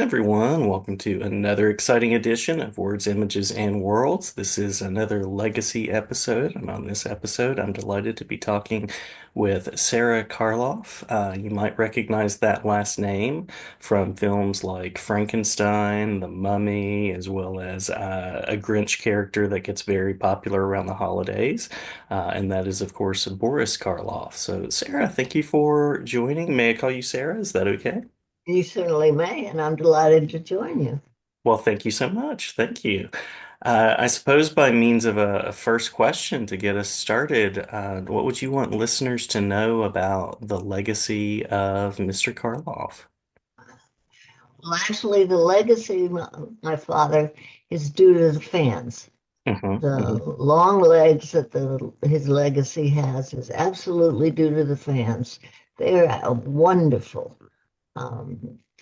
everyone. Welcome to another exciting edition of Words, Images, and Worlds. This is another legacy episode, and on this episode, I'm delighted to be talking with Sara Karloff. You might recognize that last name from films like Frankenstein, The Mummy, as well as a Grinch character that gets very popular around the holidays, and that is, of course, Boris Karloff. So, Sara, thank you for joining. May I call you Sara? Is that okay? You certainly may, and I'm delighted to join you. Well, thank you so much. Thank you. I suppose by means of a first question to get us started, what would you want listeners to know about the legacy of Mr. Karloff? Well, actually, the legacy of my father is due to the fans. Hmm. The Hmm. long legs that his legacy has is absolutely due to the fans. They are wonderful.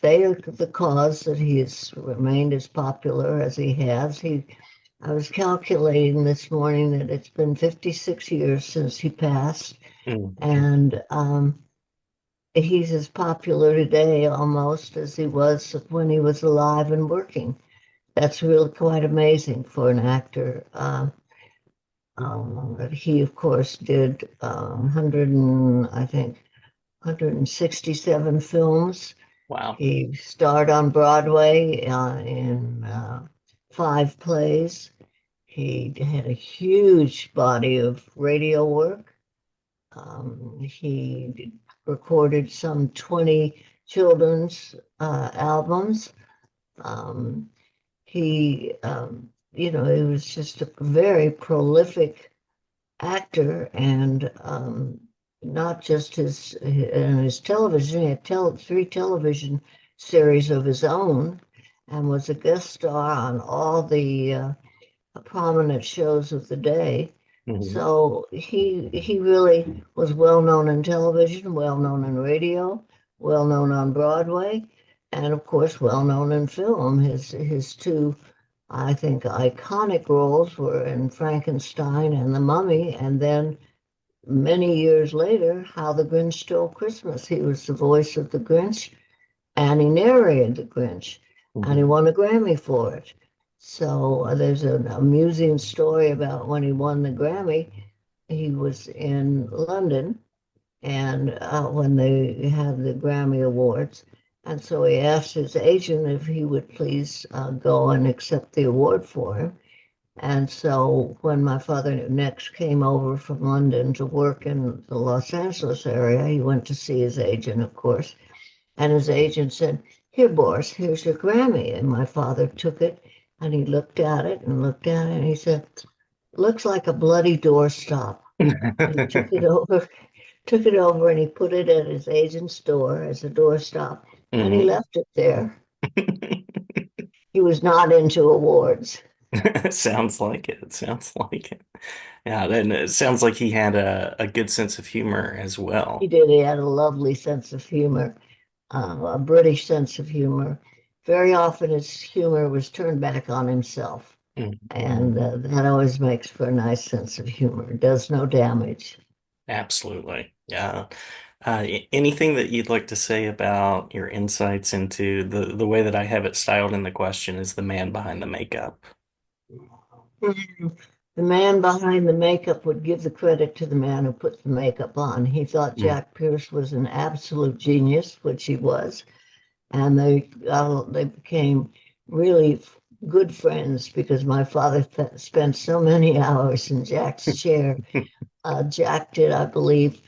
They are the cause that he has remained as popular as he has. I was calculating this morning that it's been 56 years since he passed, Hmm. and he's as popular today almost as he was when he was alive and working. That's really quite amazing for an actor. He, of course, did 100 and I think 167 films. Wow. He starred on Broadway in five plays. He had a huge body of radio work. He recorded some 20 children's albums. Um, he was just a very prolific actor, and not just his television. He had three television series of his own, and was a guest star on all the prominent shows of the day. Hmm. So he really was well known in television, well known in radio, well known on Broadway, and of course well known in film. His two, I think, iconic roles were in Frankenstein and The Mummy, and then many years later, How the Grinch Stole Christmas. He was the voice of the Grinch, and he narrated the Grinch, and he Hmm. won a Grammy for it. So there's an amusing story about when he won the Grammy. He was in London, and when they had the Grammy Awards, and so he asked his agent if he would please go and accept the award for him. And so when my father next came over from London to work in the Los Angeles area, he went to see his agent, of course, and his agent said, "Here, Boris, here's your Grammy." And my father took it and he looked at it and looked at it and he said, "Looks like a bloody doorstop." And he took it over and he put it at his agent's door as a doorstop and he Hmm. left it there. He was not into awards. Sounds like it. Sounds like it. Yeah, then it sounds like he had a good sense of humor as He well. did. He had a lovely sense of humor, a British sense of humor. Very often his humor was turned back on himself. And Mhm. that always makes for a nice sense of humor. It does no damage. Absolutely. Yeah. Anything that you'd like to say about your insights into the way that I have it styled in the question is the man behind the makeup? The man behind the makeup would give the credit to the man who put the makeup on. He thought Mm. Jack Pierce was an absolute genius, which he was, and they became really good friends because my father spent so many hours in Jack's chair. Jack did, I believe,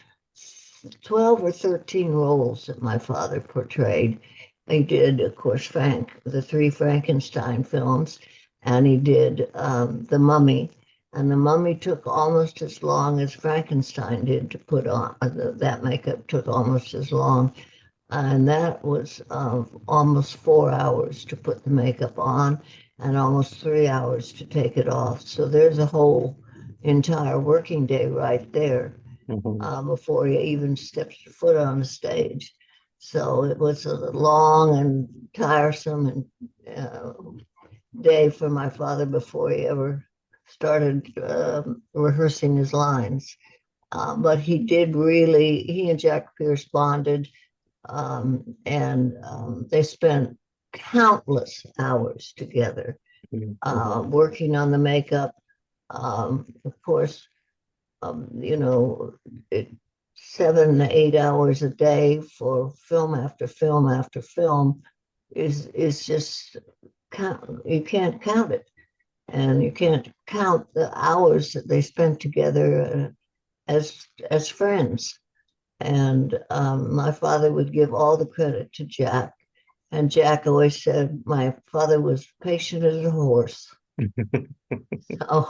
12 or 13 roles that my father portrayed. He did, of course, the three Frankenstein films, and he did The Mummy. And The Mummy took almost as long as Frankenstein did to put on. That makeup took almost as long. And that was almost 4 hours to put the makeup on and almost 3 hours to take it off. So there's a whole entire working day right there Mhm. before he even steps foot on the stage. So it was a long and tiresome and day for my father before he ever started rehearsing his lines. But he and Jack Pierce bonded, and they spent countless hours together, Mhm. working on the makeup. Of course, you know, it, 7 to 8 hours a day for film after film after film is just count. You can't count it, and you can't count the hours that they spent together as friends. And my father would give all the credit to Jack. And Jack always said my father was patient as a horse. So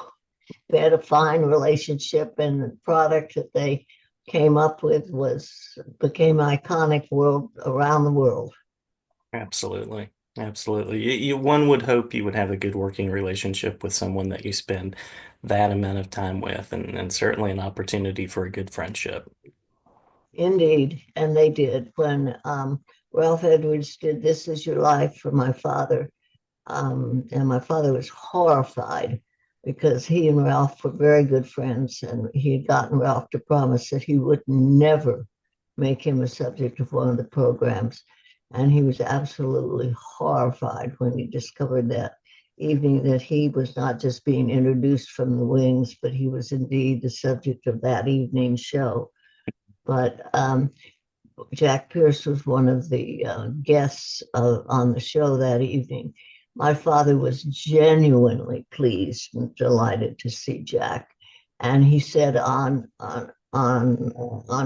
they had a fine relationship, and the product that they came up with was became iconic world around the world. Absolutely. Absolutely. One would hope you would have a good working relationship with someone that you spend that amount of time with, and certainly an opportunity for a good friendship. Indeed, and they did. When Ralph Edwards did "This Is Your Life" for my father, and my father was horrified because he and Ralph were very good friends, and he had gotten Ralph to promise that he would never make him a subject of one of the programs. And he was absolutely horrified when he discovered that evening that he was not just being introduced from the wings, but he was indeed the subject of that evening's show. But Jack Pierce was one of the guests on the show that evening. My father was genuinely pleased and delighted to see Jack, and he said on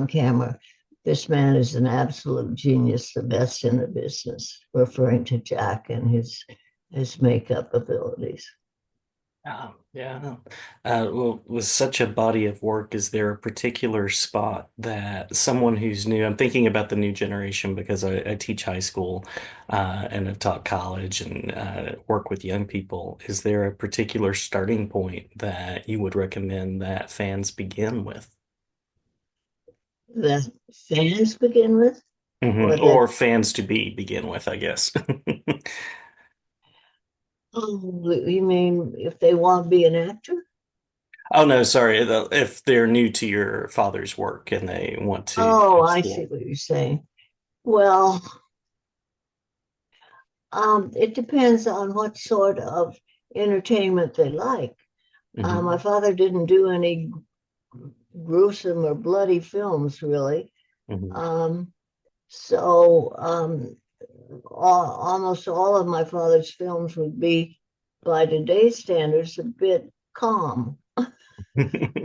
camera, "This man is an absolute genius, the best in the business," referring to Jack and his makeup abilities. Yeah. Well, with such a body of work, is there a particular spot that someone who's new, I'm thinking about the new generation because I teach high school and I've taught college and work with young people. Is there a particular starting point that you would recommend that fans begin with? The fans begin with, or that Or fans to be begin with, I guess. you mean if they want to be an actor? Oh no, sorry. If they're new to your father's work and they want to Oh, I see explore. what you're saying. Well, it depends on what sort of entertainment they like. My Hmm. father didn't do any gruesome or bloody films, really. Hmm. Um, so almost all of my father's films would be, by today's standards, a bit calm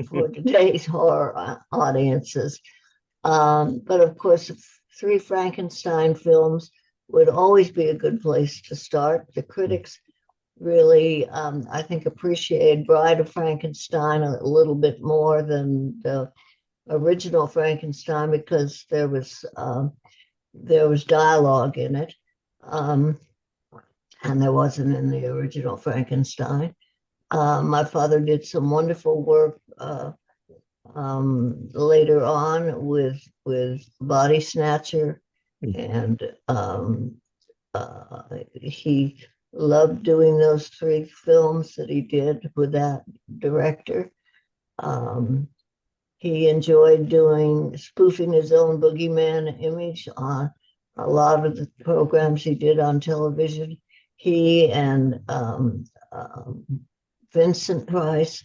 for today's horror audiences. But of course, three Frankenstein films would always be a good place to start. The critics really, I think, appreciated Bride of Frankenstein a little bit more than the original Frankenstein because there was dialogue in it, um, and there wasn't in the original Frankenstein. My father did some wonderful work later on with Body Snatcher, and he loved doing those three films that he did with that director. Um, he enjoyed doing spoofing his own boogeyman image on a lot of the programs he did on television. He and Vincent Price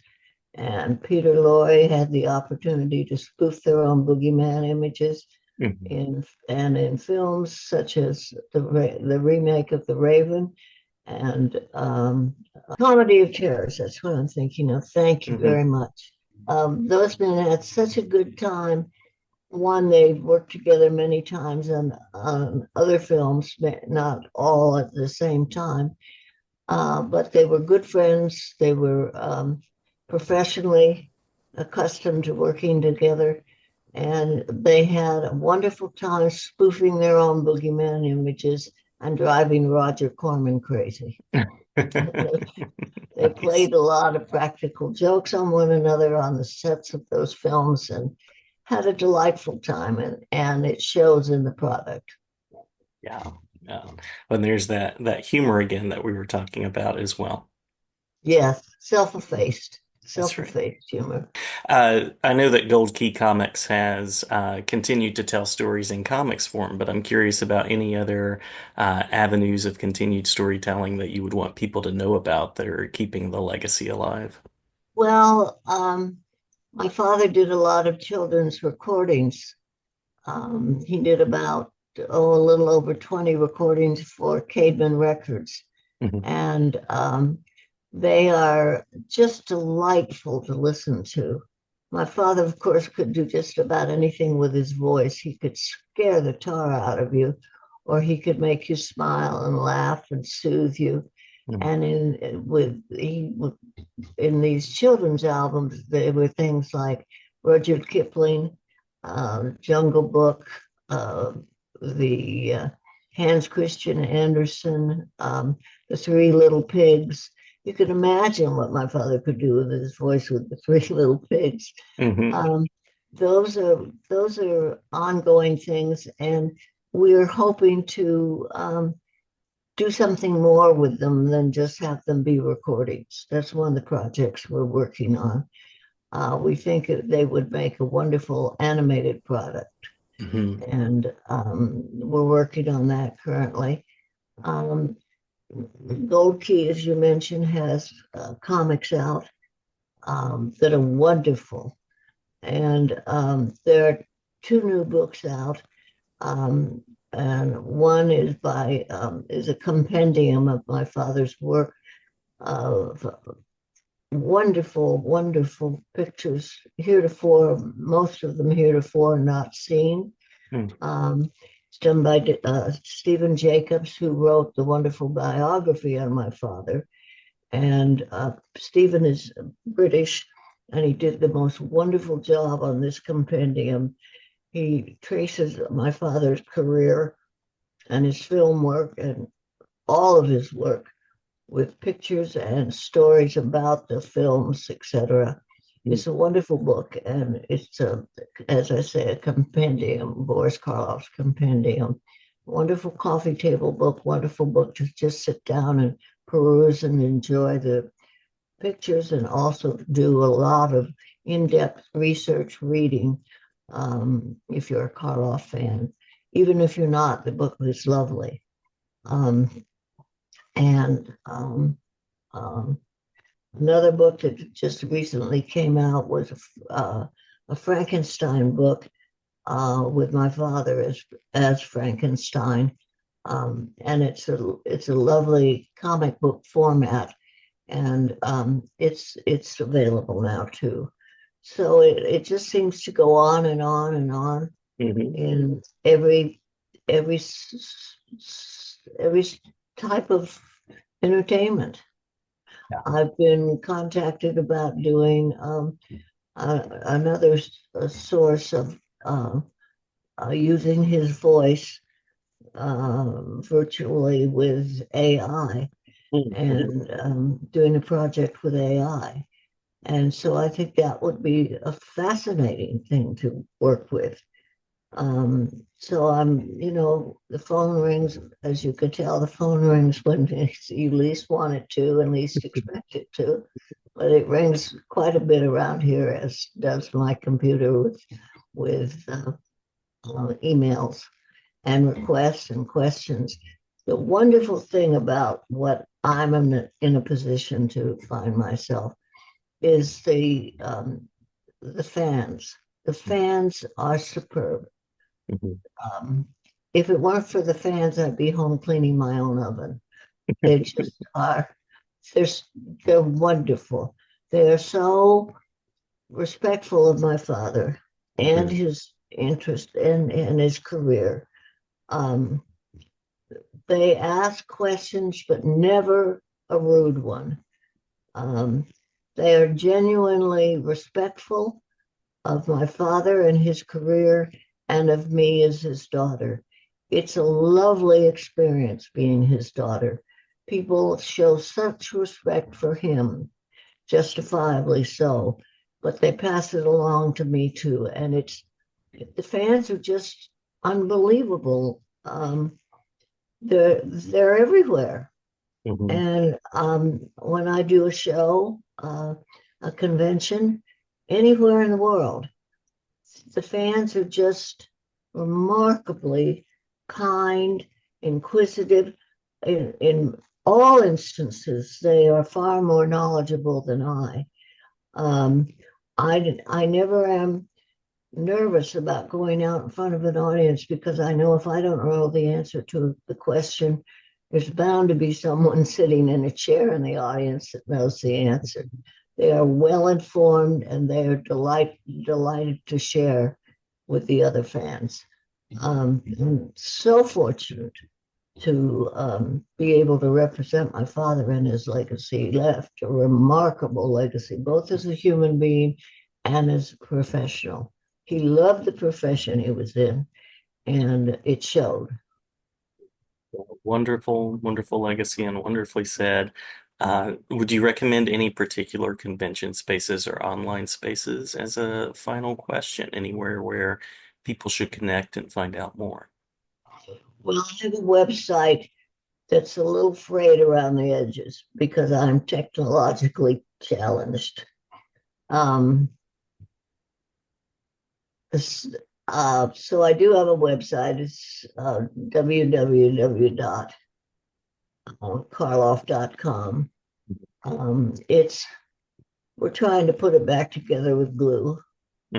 and Peter Lorre had the opportunity to spoof their own boogeyman images Hmm. in films such as the remake of The Raven and Comedy of Terrors. That's what I'm thinking of. Thank you Hmm. very much. Those men had such a good time. One, they worked together many times on other films, not all at the same time, but they were good friends. They were professionally accustomed to working together, and they had a wonderful time spoofing their own boogeyman images and driving Roger Corman crazy. They Nice. played a lot of practical jokes on one another on the sets of those films and had a delightful time, and it shows in the product. Yeah. Yeah. And there's that humor again that we were talking about as well. Yes, self-effaced. That's right. self-effaced humor. I know that Gold Key Comics has continued to tell stories in comics form, but I'm curious about any other avenues of continued storytelling that you would want people to know about that are keeping the legacy alive. Well, my father did a lot of children's recordings. He did about, a little over 20 recordings for Cademan Records. Hmm. And they are just delightful to listen to. My father, of course, could do just about anything with his voice. He could scare the tar out of you, or he could make you smile and laugh and soothe you. And in these children's albums, there were things like Rudyard Kipling, Jungle Book, uh, the Hans Christian Andersen, the Three Little Pigs. You can imagine what my father could do with his voice with the Three Little Pigs. Hmm. Um, those are ongoing things, and we're hoping to do something more with them than just have them be recordings. That's one of the projects we're working on. We think they would make a wonderful animated product, Hmm. and we're working on that currently. Um, Gold Key, as you mentioned, has comics out that are wonderful, and there are two new books out, um, and one is a compendium of my father's work of wonderful, wonderful pictures heretofore, most of them heretofore not seen. It's done by Stephen Jacobs, who wrote the wonderful biography on my father. And Stephen is British, and he did the most wonderful job on this compendium. He traces my father's career and his film work and all of his work with pictures and stories about the films, etc. It's a wonderful book, and as I say, a compendium, Boris Karloff's compendium. Wonderful coffee table book, wonderful book to just sit down and peruse and enjoy the pictures, and also do a lot of in-depth research reading if you're a Karloff fan. Even if you're not, the book is lovely. Um, and um, Another book that just recently came out was a Frankenstein book with my father as Frankenstein, and it's a lovely comic book format, and it's available now too. So it just seems to go on and on and on Hmm. in every every type of entertainment. Yeah. I've been contacted about doing another source of uh, using his voice virtually with AI, Hmm. and doing a project with AI. And so I think that would be a fascinating thing to work with. So the phone rings, as you could tell, the phone rings when you least want it to and least expect it to. But it rings quite a bit around here, as does my computer with emails and requests and questions. The wonderful thing about what I'm in a position to find myself is the fans. The fans are superb. Hmm. Um, if it weren't for the fans, I'd be home cleaning my own oven. They just are. They're they're wonderful. They are so respectful of my father and Hmm. his interest and his career. Um, they ask questions, but never a rude one. Um, they are genuinely respectful of my father and his career, and of me as his daughter. It's a lovely experience being his daughter. People show such respect for him, justifiably so, but they pass it along to me too. And the fans are just unbelievable. They're everywhere. Hmm. And when I do a show, a convention anywhere in the world. The fans are just remarkably kind, inquisitive. In all instances, they are far more knowledgeable than I. Um, I never am nervous about going out in front of an audience because I know if I don't know the answer to the question, there's bound to be someone sitting in a chair in the audience that knows the answer. They are well informed and they are delighted to share with the other fans. I'm so fortunate to be able to represent my father and his legacy. He left a remarkable legacy, both as a human being and as a professional. He loved the profession he was in, and it showed. Wonderful, wonderful legacy and wonderfully said. Would you recommend any particular convention spaces or online spaces as a final question? Anywhere where people should connect and find out more? Well, I have a website that's a little frayed around the edges because I'm technologically challenged. Um, so I do have a website. It's www.karloff.com. It's We're trying to put it back together with glue,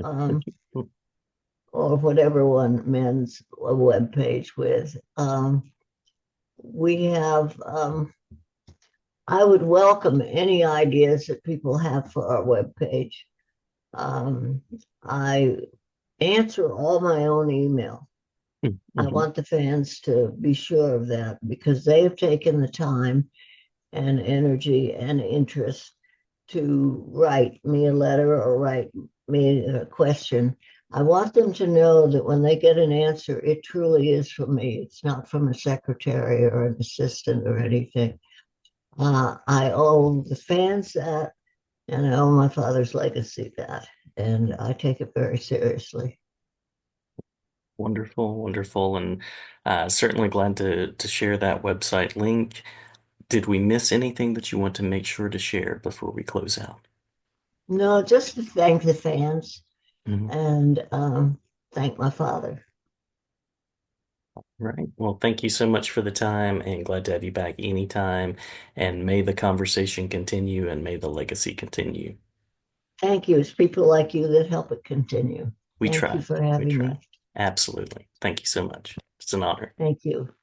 um, or whatever one mends a web page with. We have. I would welcome any ideas that people have for our web page. Um, I answer all my own email. I Mhm. want the fans to be sure of that because they have taken the time and energy and interest to write me a letter or write me a question. I want them to know that when they get an answer, it truly is from me. It's not from a secretary or an assistant or anything. I owe the fans that, and I owe my father's legacy that, and I take it very seriously. Wonderful, wonderful, and certainly glad to share that website link. Did we miss anything that you want to make sure to share before we close out? No, just to thank the fans Mhm. and thank my father. Right. Well, thank you so much for the time and glad to have you back anytime. And may the conversation continue and may the legacy continue. Thank you. It's people like you that help it continue. We Thank you try. for We having try. me. Absolutely. Thank you so much. It's an honor. Thank you.